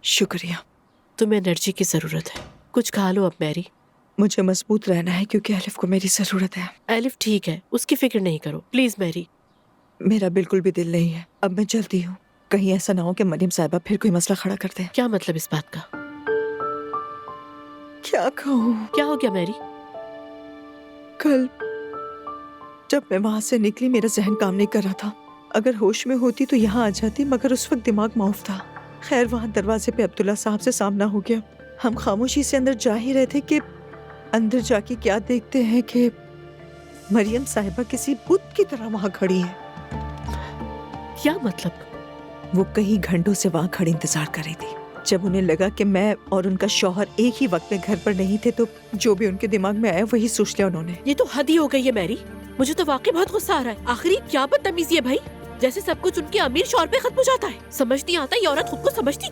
शुक्रिया। तुम्हें एनर्जी की जरूरत है, कुछ खा लो अब मैरी। मुझे मजबूत रहना है क्योंकि एलिफ को मेरी जरूरत है। एलिफ ठीक है, उसकी फिक्र नहीं करो प्लीज मैरी। मेरा बिल्कुल भी दिल नहीं है, अब मैं चलती हूँ। कहीं ऐसा ना हो कि मरियम साहिबा फिर कोई मसला खड़ा कर दे। क्या मतलब इस बात का? क्या कहूँ? क्या हो गया मैरी? कल जब मैं वहां से निकली मेरा जहन काम नहीं कर रहा था। अगर होश में होती तो यहाँ आ जाती, मगर उस वक्त दिमाग माउफ था। खैर वहां दरवाजे पे अब्दुल्ला साहब से सामना हो गया। हम खामोशी से अंदर जा ही रहे थे कि अंदर जाके क्या देखते हैं कि मरियम साहिबा किसी बुत की तरह वहां खड़ी है। क्या मतलब? वो कई घंटों से वहां खड़ी इंतजार कर रही थी। जब उन्हें लगा कि मैं और उनका शौहर एक ही वक्त में घर पर नहीं थे तो जो भी उनके दिमाग में आया वही सोच लिया उन्होंने। ये तो हद ही हो गई है मैरी, मुझे तो वाकई बहुत गुस्सा आ रहा है। आखिर क्या बदतमीजी है भाई, जैसे सब कुछ उनके अमीर शौहर पे खत्म हो जाता है। समझ नहीं आता ये औरत खुद को समझती